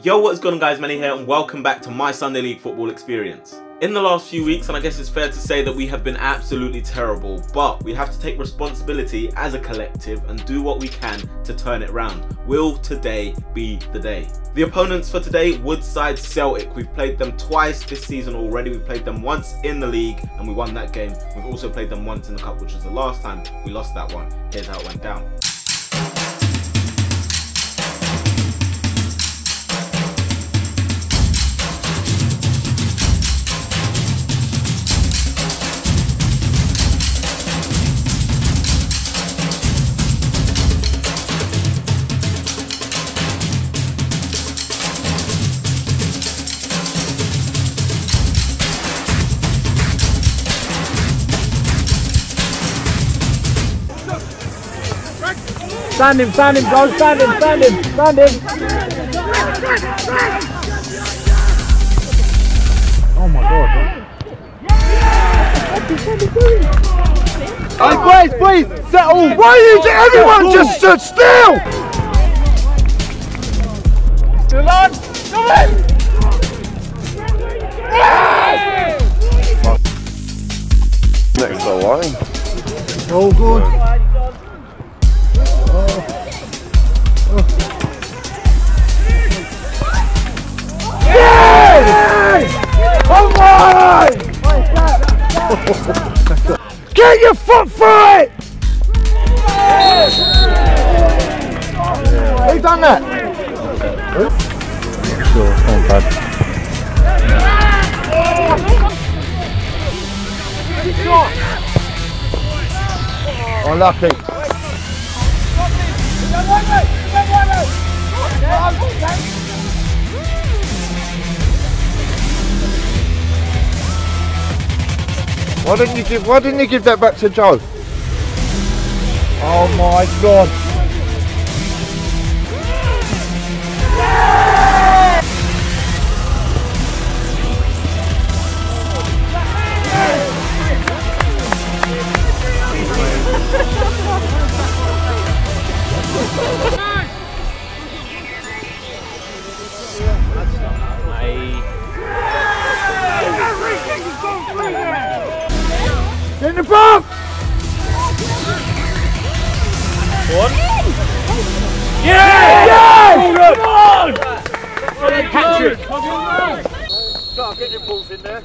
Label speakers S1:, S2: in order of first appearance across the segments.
S1: Yo, what's going on guys, Manny here and welcome back to my Sunday League football experience. In the last few weeks, and I guess it's fair to say that we have been absolutely terrible, but we have to take responsibility as a collective and do what we can to turn it round. Will today be the day? The opponents for today, Woodside Celtic. We've played them twice this season already. We played them once in the league and we won that game. We've also played them once in the cup, which was the last time we lost that one. Here's how it went down.
S2: Stand him, go, stand him. Oh my god. Hey boys, settle! Why is everyone just stood still? Still on! Come in!
S3: Next the line.
S2: Oh good. Come on! Get your foot through it! Who done that? Sure, not bad. Unlucky. Why didn't you give that back to Joe? Oh my god. In the box! One. Yeah! Yes! Come on! Start getting your balls in there.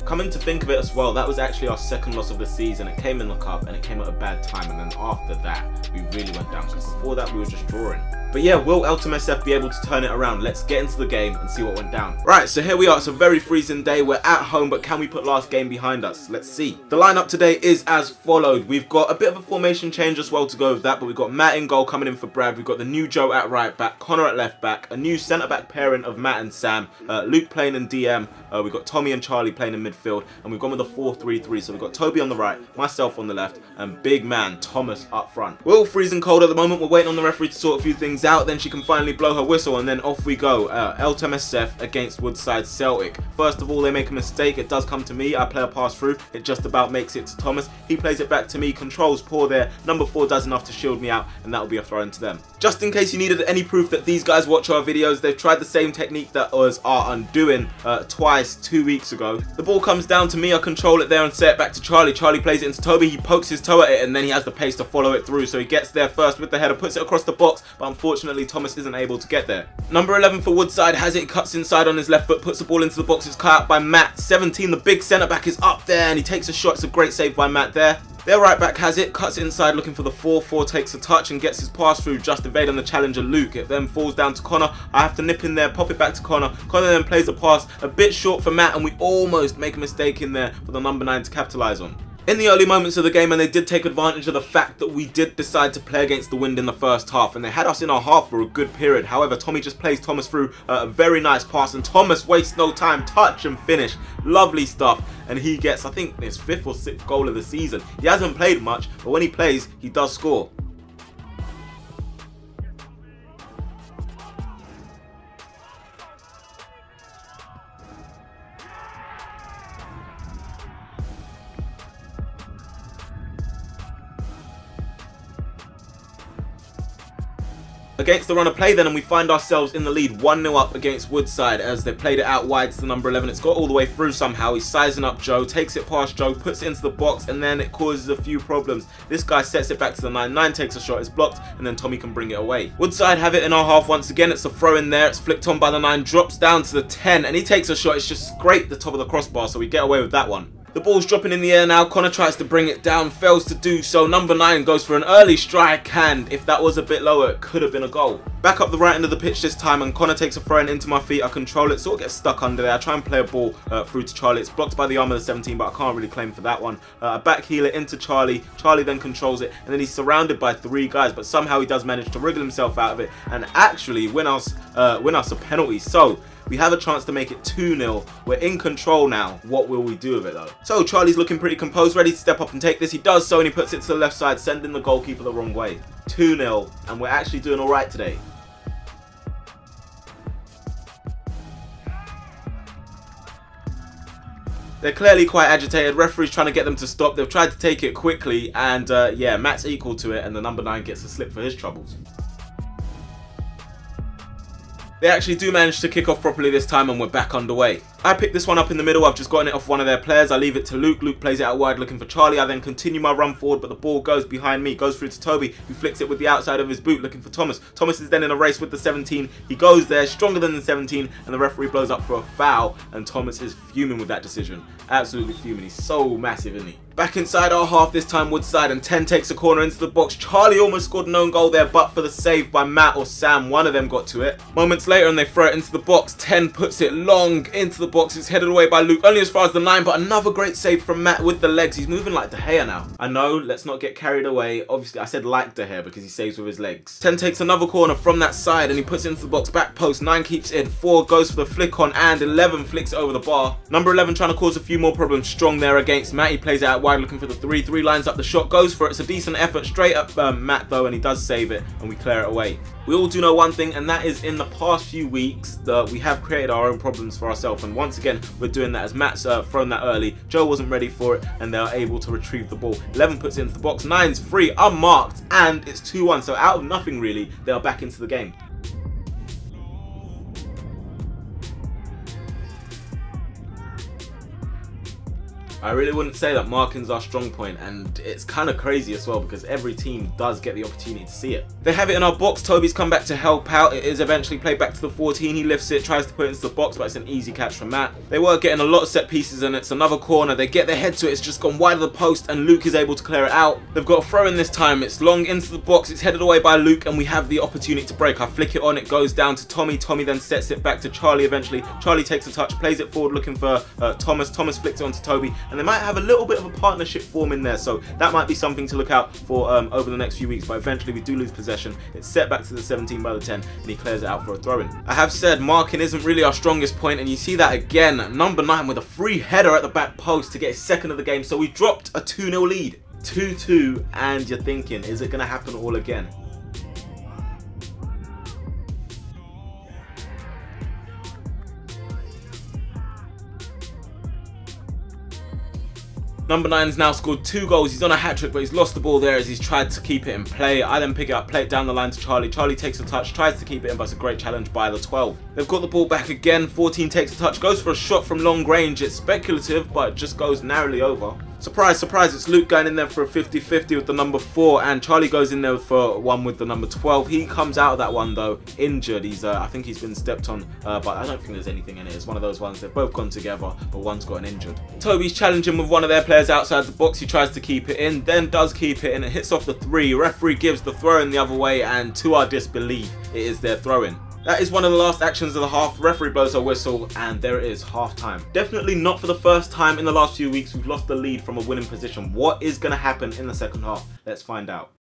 S1: Coming to think of it as well, that was actually our second loss of the season. It came in the cup and it came at a bad time, and then after that we really went down because before that we were just drawing. But yeah, will LTMSF be able to turn it around? Let's get into the game and see what went down. Right, so here we are. It's a very freezing day. We're at home, but can we put last game behind us? Let's see. The lineup today is as followed. We've got a bit of a formation change as well to go with that, but we've got Matt in goal coming in for Brad. We've got the new Joe at right back, Connor at left back, a new centre back pairing of Matt and Sam, Luke playing in DM, we've got Tommy and Charlie playing in midfield, and we've gone with a 4-3-3. So we've got Toby on the right, myself on the left, and big man Thomas up front. We're all freezing cold at the moment. We're waiting on the referee to sort a few things out. Then she can finally blow her whistle and then off we go. LTMSF against Woodside Celtic. First of all, they make a mistake. It does come to me. I play a pass through. It just about makes it to Thomas. He plays it back to me. Controls poor there. Number 4 does enough to shield me out, and that will be a throw into them. Just in case you needed any proof that these guys watch our videos, they've tried the same technique that was our undoing twice 2 weeks ago. The ball comes down to me. I control it there and set it back to Charlie. Charlie plays it into Toby. He pokes his toe at it, and then he has the pace to follow it through. So he gets there first with the header, puts it across the box, but unfortunately Thomas isn't able to get there. Number 11 for Woodside has it, cuts inside on his left foot, puts the ball into the box. It's cut out by Matt. 17, the big centre back, is up there and he takes a shot. It's a great save by Matt there. Their right back has it, cuts it inside looking for the 4-4, takes a touch and gets his pass through, just evading the challenger Luke. It then falls down to Connor. I have to nip in there, pop it back to Connor. Connor then plays the pass a bit short for Matt, and we almost make a mistake in there for the number 9 to capitalise on. In the early moments of the game, and they did take advantage of the fact that we did decide to play against the wind in the first half, and they had us in our half for a good period. However, Tommy just plays Thomas through a very nice pass, and Thomas wastes no time, touch and finish. Lovely stuff, and he gets, I think, his 5th or 6th goal of the season. He hasn't played much, but when he plays, he does score. Against the run of play then, and we find ourselves in the lead 1-0 up against Woodside as they played it out wide to the number 11. It's got all the way through somehow. He's sizing up Joe, takes it past Joe, puts it into the box, and then it causes a few problems. This guy sets it back to the 9. 9 takes a shot, it's blocked, and then Tommy can bring it away. Woodside have it in our half once again. It's a throw in there. It's flicked on by the 9, drops down to the 10, and he takes a shot. It's just scraped the top of the crossbar, so we get away with that one. The ball's dropping in the air now. Connor tries to bring it down, fails to do so. Number 9 goes for an early strike, and if that was a bit lower, it could have been a goal. Back up the right end of the pitch this time, and Connor takes a throw in into my feet. I control it, sort of gets stuck under there. I try and play a ball through to Charlie. It's blocked by the arm of the 17, but I can't really claim for that one. I back heel it into Charlie. Charlie then controls it, and then he's surrounded by 3 guys, but somehow he does manage to wriggle himself out of it and actually win us a penalty. So we have a chance to make it 2-0. We're in control now. What will we do with it though? So Charlie's looking pretty composed, ready to step up and take this. He does so, and he puts it to the left side, sending the goalkeeper the wrong way. 2-0, and we're actually doing all right today. They're clearly quite agitated. Referee's trying to get them to stop. They've tried to take it quickly, and yeah, Matt's equal to it, and the number 9 gets a slip for his troubles. They actually do manage to kick off properly this time, and we're back underway. I picked this one up in the middle. I've just gotten it off one of their players. I leave it to Luke. Luke plays it out wide looking for Charlie. I then continue my run forward, but the ball goes behind me, goes through to Toby, who flicks it with the outside of his boot looking for Thomas. Thomas is then in a race with the 17. He goes there, stronger than the 17, and the referee blows up for a foul, and Thomas is fuming with that decision. Absolutely fuming. He's so massive, isn't he? Back inside our half this time, Woodside, and 10 takes a corner into the box. Charlie almost scored an own goal there, but for the save by Matt or Sam, one of them got to it. Moments later, and they throw it into the box. 10 puts it long into the box. It's headed away by Luke, only as far as the 9, but another great save from Matt with the legs. He's moving like De Gea now. I know, let's not get carried away. Obviously, I said like De Gea because he saves with his legs. 10 takes another corner from that side, and he puts it into the box, back post. 9 keeps it in, 4 goes for the flick on, and 11 flicks it over the bar. Number 11 trying to cause a few more problems. Strong there against Matt. He plays it out wide looking for the 3. 3 lines up the shot, goes for it. It's a decent effort straight up Matt though, and he does save it, and we clear it away. We all do know one thing, and that is in the past few weeks that we have created our own problems for ourselves, and once again we're doing that as Matt's thrown that early. Joe wasn't ready for it, and they're able to retrieve the ball. 11 puts it into the box, 9's free, unmarked, and it's 2-1. So out of nothing really, they are back into the game. I really wouldn't say that marking's our strong point, and it's kind of crazy as well because every team does get the opportunity to see it. They have it in our box. Toby's come back to help out. It is eventually played back to the 14. He lifts it, tries to put it into the box, but it's an easy catch from Matt. They were getting a lot of set pieces, and it's another corner. They get their head to it. It's just gone wide of the post, and Luke is able to clear it out. They've got a throw in this time. It's long into the box. It's headed away by Luke, and we have the opportunity to break. I flick it on. It goes down to Tommy. Tommy then sets it back to Charlie eventually. Charlie takes a touch, plays it forward looking for Thomas. Thomas flicks it onto Toby, and they might have a little bit of a partnership form in there, so that might be something to look out for over the next few weeks. But eventually we do lose possession. It's set back to the 17 by the 10, and he clears it out for a throw-in. I have said marking isn't really our strongest point, and you see that again. Number 9 with a free header at the back post to get his second of the game, so we dropped a 2-0 lead. 2-2, and you're thinking, is it going to happen all again? Number 9's now scored 2 goals. He's on a hat-trick, but he's lost the ball there as he's tried to keep it in play. I then pick it up, play it down the line to Charlie. Charlie takes a touch, tries to keep it in, but it's a great challenge by the 12. They've got the ball back again. 14 takes a touch, goes for a shot from long range. It's speculative, but it just goes narrowly over. Surprise, surprise, it's Luke going in there for a 50-50 with the number 4, and Charlie goes in there for one with the number 12. He comes out of that one though injured. He's I think he's been stepped on, but I don't think there's anything in it. It's one of those ones, they've both gone together, but one's got an injured. Toby's challenging with one of their players outside the box. He tries to keep it in, then does keep it in. It hits off the 3. Referee gives the throw in the other way, and to our disbelief, it is their throw-in. That is one of the last actions of the half. Referee blows a whistle, and there it is, half time. Definitely not for the first time in the last few weeks we've lost the lead from a winning position. What is going to happen in the second half? Let's find out.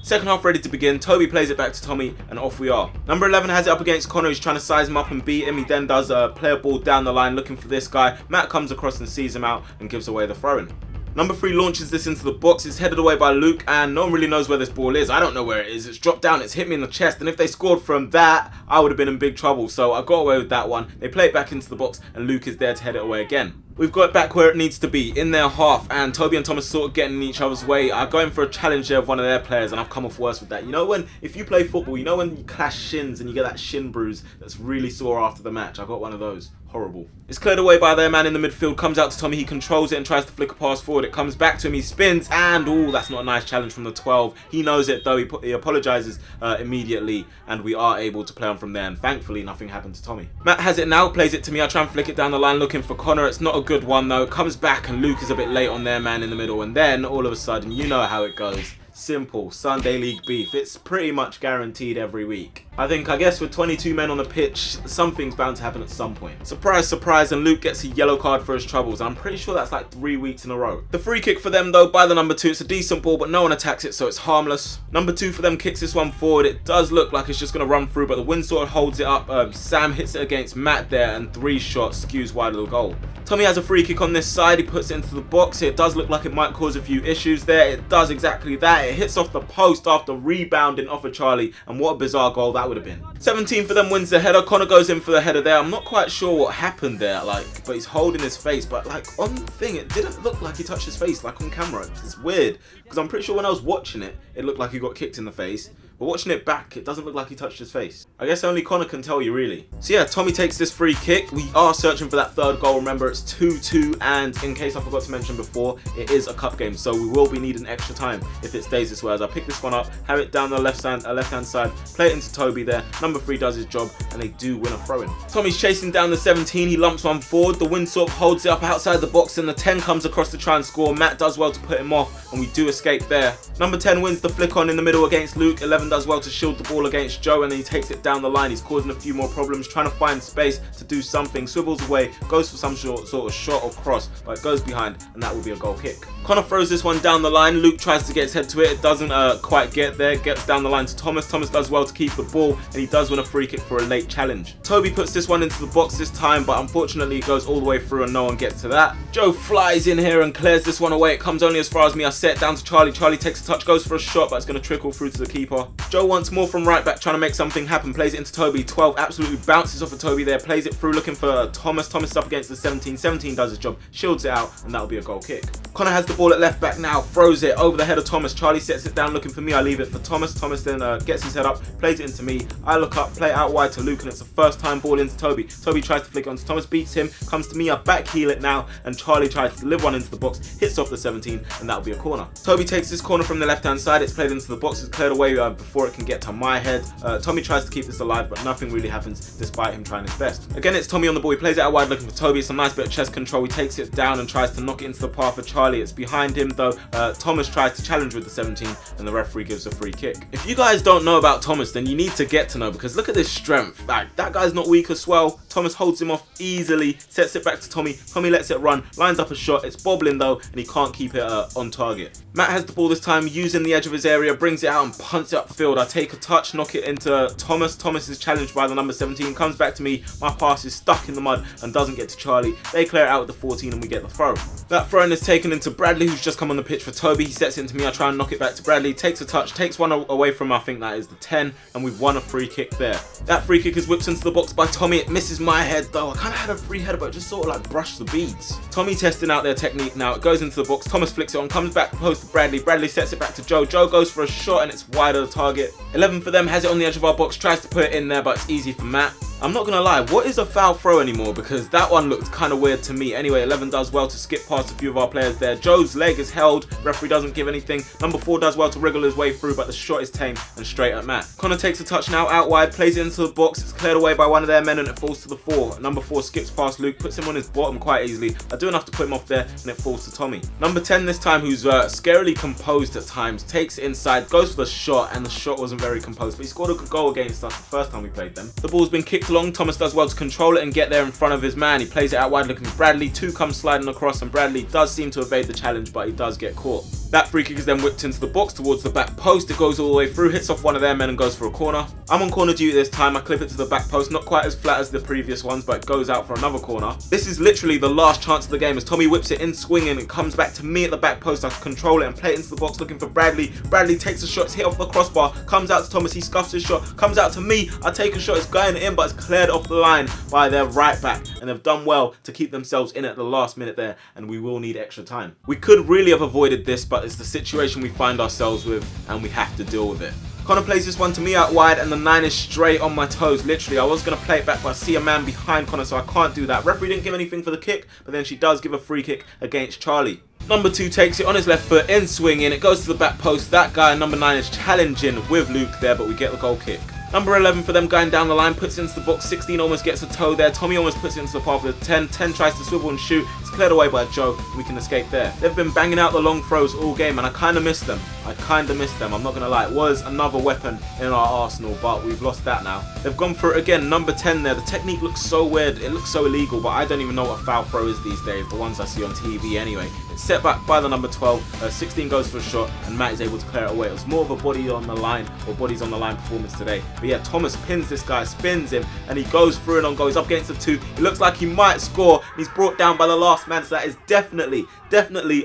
S1: Second half ready to begin. Toby plays it back to Tommy, and off we are. Number 11 has it up against Connor. He's trying to size him up and beat him. He then does play a ball down the line looking for this guy. Matt comes across and sees him out and gives away the throw-in. Number 3 launches this into the box. It's headed away by Luke, and no one really knows where this ball is. I don't know where it is. It's dropped down. It's hit me in the chest, and if they scored from that, I would have been in big trouble. So I got away with that one. They play it back into the box, and Luke is there to head it away again. We've got it back where it needs to be, in their half, and Toby and Thomas sort of getting in each other's way. I'm going for a challenge there of one of their players, and I've come off worse with that. You know when, if you play football, you know when you clash shins and you get that shin bruise that's really sore after the match? I got one of those. Horrible. It's cleared away by their man in the midfield, comes out to Tommy, he controls it and tries to flick a pass forward. It comes back to him, he spins, and oh, that's not a nice challenge from the 12. He knows it though, he apologises immediately, and we are able to play on from there, and thankfully nothing happened to Tommy. Matt has it now, plays it to me, I try and flick it down the line looking for Connor. It's not a good one though, it comes back and Luke is a bit late on their man in the middle, and then all of a sudden, you know how it goes. Simple Sunday League beef. It's pretty much guaranteed every week. I guess with 22 men on the pitch, something's bound to happen at some point. Surprise, surprise, and Luke gets a yellow card for his troubles. I'm pretty sure that's like 3 weeks in a row. The free kick for them though, by the number 2, it's a decent ball, but no one attacks it, so it's harmless. Number 2 for them kicks this one forward. It does look like it's just going to run through, but the wind sort of holds it up. Sam hits it against Matt there, and 3 shots skews wide of the goal. Tommy has a free kick on this side, he puts it into the box. It does look like it might cause a few issues there. It does exactly that. It hits off the post after rebounding off of Charlie, and what a bizarre goal that would have been. 17 for them wins the header. Connor goes in for the header there. I'm not quite sure what happened there, but he's holding his face, but on the thing, it didn't look like he touched his face on camera. It's weird, because I'm pretty sure when I was watching it, it looked like he got kicked in the face. But watching it back, it doesn't look like he touched his face. I guess only Connor can tell you, really. So yeah, Tommy takes this free kick. We are searching for that 3rd goal. Remember, it's 2-2, and in case I forgot to mention before, it is a cup game, so we will be needing extra time if it stays this way. As I pick this one up, have it down the left-hand side, play it into Toby there. Number 3 does his job, and they do win a throw-in. Tommy's chasing down the 17. He lumps one forward. The wind sort of holds it up outside the box, and the 10 comes across to try and score. Matt does well to put him off, and we do escape there. Number 10 wins the flick on in the middle against Luke. 11 does well to shield the ball against Joe, and then he takes it down the line. He's causing a few more problems, trying to find space to do something. Swivels away, goes for some sort of shot or cross, but it goes behind, and that will be a goal kick. Connor throws this one down the line. Luke tries to get his head to it. It doesn't quite get there. Gets down the line to Thomas. Thomas does well to keep the ball, and he does win a free kick for a late challenge. Toby puts this one into the box this time, but unfortunately it goes all the way through and no one gets to that. Joe flies in here and clears this one away. It comes only as far as me. I set it down to Charlie. Charlie takes a touch, goes for a shot, but it's going to trickle through to the keeper. Joe wants more from right back, trying to make something happen. Plays it into Toby. 12 absolutely bounces off of Toby there. Plays it through looking for Thomas. Thomas is up against the 17. 17 does his job, shields it out, and that'll be a goal kick. Connor has the ball at left back now, throws it over the head of Thomas. Charlie sets it down looking for me. I leave it for Thomas. Thomas then gets his head up, plays it into me. I look up, play it out wide to Luke, and it's a first time ball into Toby. Toby tries to flick it onto Thomas, beats him, comes to me. I back heel it now, and Charlie tries to deliver one into the box, hits off the 17, and that'll be a corner. Toby takes this corner from the left hand side. It's played into the box. It's cleared away before it can get to my head. Tommy tries to keep this alive, but nothing really happens despite him trying his best. Again, it's Tommy on the ball. He plays it out wide looking for Toby. It's a nice bit of chest control. He takes it down and tries to knock it into the path of Charlie. It's behind him though. Thomas tries to challenge with the 17, and the referee gives a free kick. If you guys don't know about Thomas, then you need to get to know, because look at this strength. That guy's not weak as well. Thomas holds him off easily, sets it back to Tommy. Tommy lets it run, lines up a shot. It's bobbling though, and he can't keep it on target. Matt has the ball this time, using the edge of his area, brings it out and punts it upfield. I take a touch, knock it into Thomas. Thomas is challenged by the number 17, comes back to me. My pass is stuck in the mud and doesn't get to Charlie. They clear it out with the 14, and we get the throw. That throw-in is taken into Bradley, who's just come on the pitch for Toby. He sets it into me. I try and knock it back to Bradley. Takes a touch, takes one away from, I think that is the 10, and we've won a free kick there. That free kick is whipped into the box by Tommy. It misses my head though. I kind of had a free header, but it just sort of like brushed the beads. Tommy testing out their technique now. It goes into the box. Thomas flicks it on, comes back post to Bradley. Bradley sets it back to Joe. Joe goes for a shot, and it's wide of the target. 11 for them, has it on the edge of our box, tries to put it in there, but it's easy for Matt. I'm not gonna lie, what is a foul throw anymore? Because that one looked kind of weird to me. Anyway, 11 does well to skip past a few of our players there. Joe's leg is held, referee doesn't give anything. Number 4 does well to wriggle his way through, but the shot is tame and straight at Matt. Connor takes a touch now out wide, plays it into the box. It's cleared away by one of their men, and it falls to the 4. Number 4 skips past Luke, puts him on his bottom quite easily. I do enough to put him off there, and it falls to Tommy. Number 10 this time, who's scarily composed at times, takes it inside, goes for the shot, and the shot wasn't very composed, but he scored a good goal against us the first time we played them. The ball's been kicked along. Thomas does well to control it and get there in front of his man. He plays it out wide looking for Bradley. 2 comes sliding across, and Bradley does seem to evade the challenge, but he does get caught. That free kick is then whipped into the box towards the back post. It goes all the way through, hits off one of their men and goes for a corner. I'm on corner duty this time. I clip it to the back post, not quite as flat as the previous ones, but it goes out for another corner. This is literally the last chance of the game as Tommy whips it in swinging. It comes back to me at the back post. I control it and play it into the box looking for Bradley. Bradley takes a shot, it's hit off the crossbar, comes out to Thomas, he scuffs his shot, comes out to me. I take a shot, it's going in, but it's cleared off the line by their right back, and they've done well to keep themselves in at the last minute there, and we will need extra time. We could really have avoided this, but it's the situation we find ourselves with, and we have to deal with it. Connor plays this one to me out wide, and the 9 is straight on my toes. Literally, I was going to play it back, but I see a man behind Connor, so I can't do that. Referee didn't give anything for the kick, but then she does give a free kick against Charlie. Number 2 takes it on his left foot, in swinging. It goes to the back post. That guy, number 9, is challenging with Luke there, but we get the goal kick. Number 11 for them going down the line, puts it into the box. 16 almost gets a toe there. Tommy almost puts it into the path of the 10. 10 tries to swivel and shoot. It's cleared away by Joe. We can escape there. They've been banging out the long throws all game, and I kind of miss them. I'm not going to lie. It was another weapon in our arsenal, but we've lost that now. They've gone for it again. Number 10 there. The technique looks so weird. It looks so illegal, but I don't even know what a foul throw is these days. The ones I see on TV anyway. It's set back by the number 12. 16 goes for a shot, and Matt is able to clear it away. It was more of a body on the line, or bodies on the line performance today. But yeah, Thomas pins this guy, spins him, and he goes through and on goal. He's up against the 2. It looks like he might score. He's brought down by the last man, so that is definitely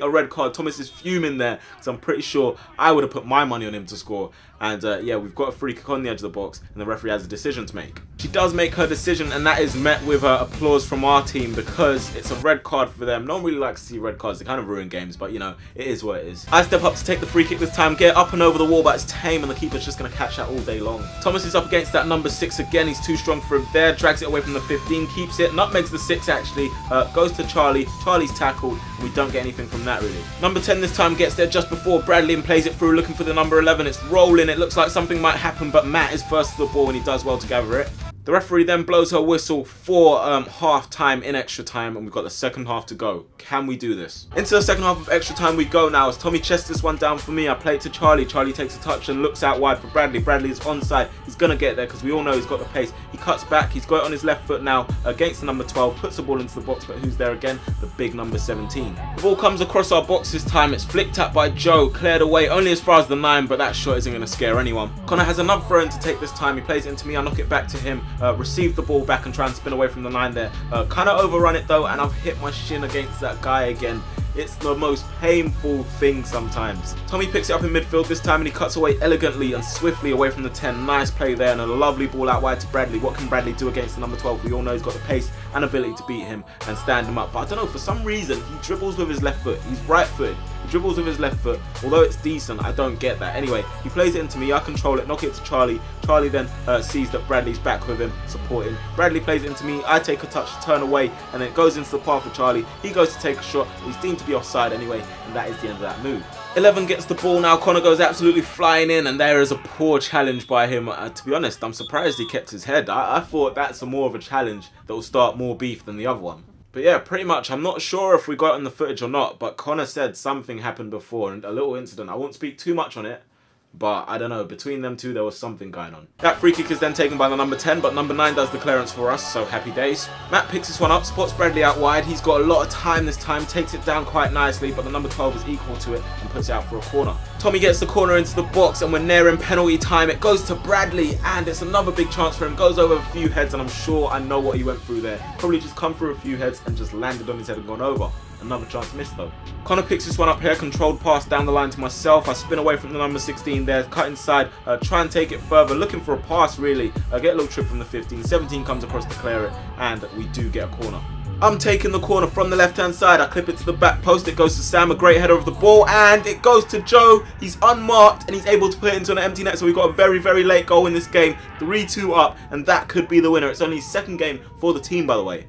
S1: a red card. Thomas is fuming there, because I'm pretty sure I would have put my money on him to score. And yeah, we've got a free kick on the edge of the box, and the referee has a decision to make. She does make her decision, and that is met with applause from our team, because it's a red card for them. No one really likes to see red cards. They kind of ruin games, but you know, it is what it is. I step up to take the free kick this time, get up and over the wall, but it's tame, and the keeper's just going to catch that all day long. Thomas is up against that number 6 again. He's too strong for him there, drags it away from the 15, keeps it, nutmegs the 6 actually, goes to Charlie. Charlie's tackled, and we don't get anything from that really. Number 10 this time gets there just before Bradley and plays it through, looking for the number 11. It's rolling. It looks like something might happen, but Matt is first to the ball, and he does well to gather it. The referee then blows her whistle for half time in extra time, and we've got the second half to go. Can we do this? Into the second half of extra time we go now, as Tommy chests this one down for me. I play it to Charlie. Charlie takes a touch and looks out wide for Bradley. Bradley is onside. He's going to get there, because we all know he's got the pace. He cuts back. He's got it on his left foot now against the number 12. Puts the ball into the box, but who's there again? The big number 17. The ball comes across our box this time. It's flicked up by Joe. Cleared away only as far as the 9, but that shot isn't going to scare anyone. Connor has another throw in to take this time. He plays it into me. I knock it back to him. Receive the ball back and try and spin away from the 9 there. Kind of overrun it though, and I've hit my shin against that guy again. It's the most painful thing sometimes. Tommy picks it up in midfield this time, and he cuts away elegantly and swiftly away from the 10. Nice play there, and a lovely ball out wide to Bradley. What can Bradley do against the number 12? We all know he's got the pace and ability to beat him and stand him up. But I don't know, for some reason, he dribbles with his left foot. He's right-footed. He dribbles with his left foot. Although it's decent, I don't get that. Anyway, he plays it into me. I control it, knock it to Charlie. Charlie then sees that Bradley's back with him, supporting. Bradley plays it into me. I take a touch, turn away, and then it goes into the path of Charlie. He goes to take a shot. He's deemed to be offside anyway, and that is the end of that move. 11 gets the ball now. Connor goes absolutely flying in, and there is a poor challenge by him. To be honest, I'm surprised he kept his head. I thought that's more of a challenge that will start more beef than the other one. But yeah, pretty much, I'm not sure if we got it in the footage or not, but Connor said something happened before, and a little incident. I won't speak too much on it, but I don't know, between them two there was something going on. That free kick is then taken by the number 10, but number 9 does the clearance for us, so happy days. Matt picks this one up, spots Bradley out wide. He's got a lot of time this time, takes it down quite nicely, but the number 12 is equal to it and puts it out for a corner. Tommy gets the corner into the box, and we're nearing penalty time. It goes to Bradley, and it's another big chance for him. Goes over a few heads, and I'm sure I know what he went through there. Probably just come through a few heads and just landed on his head and gone over. Another chance missed though. Connor picks this one up here, controlled pass down the line to myself. I spin away from the number 16 there, cut inside, try and take it further, looking for a pass really. Get a little trip from the 15. 17 comes across to clear it, and we do get a corner. I'm taking the corner from the left-hand side. I clip it to the back post. It goes to Sam, a great header of the ball, and it goes to Joe. He's unmarked, and he's able to put it into an empty net, so we've got a very, very late goal in this game. 3-2 up, and that could be the winner. It's only his second game for the team, by the way.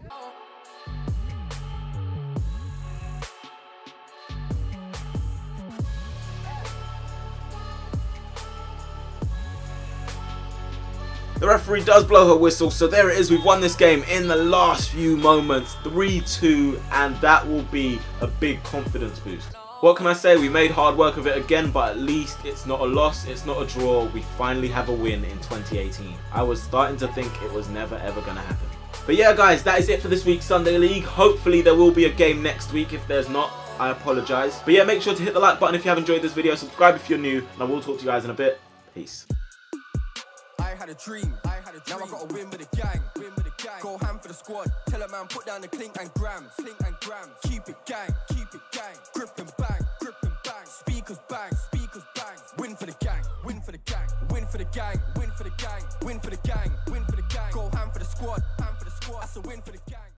S1: The referee does blow her whistle, so there it is. We've won this game in the last few moments, 3-2, and that will be a big confidence boost. What can I say? We made hard work of it again, but at least it's not a loss, it's not a draw. We finally have a win in 2018. I was starting to think it was never ever going to happen. But yeah guys, that is it for this week's Sunday League. Hopefully there will be a game next week. If there's not, I apologise. But yeah, make sure to hit the like button if you have enjoyed this video, subscribe if you're new, and I will talk to you guys in a bit. Peace.
S4: I had a dream, now I gotta win with a gang, go ham for the squad, tell a man put down the clink and grams, keep it gang, grip and bang, speakers bang, win for the gang, win for the gang, win for the gang. gang, win for the gang, win for the gang, win for the gang. Go ham for the squad, ham for the squad. That's a win for the gang.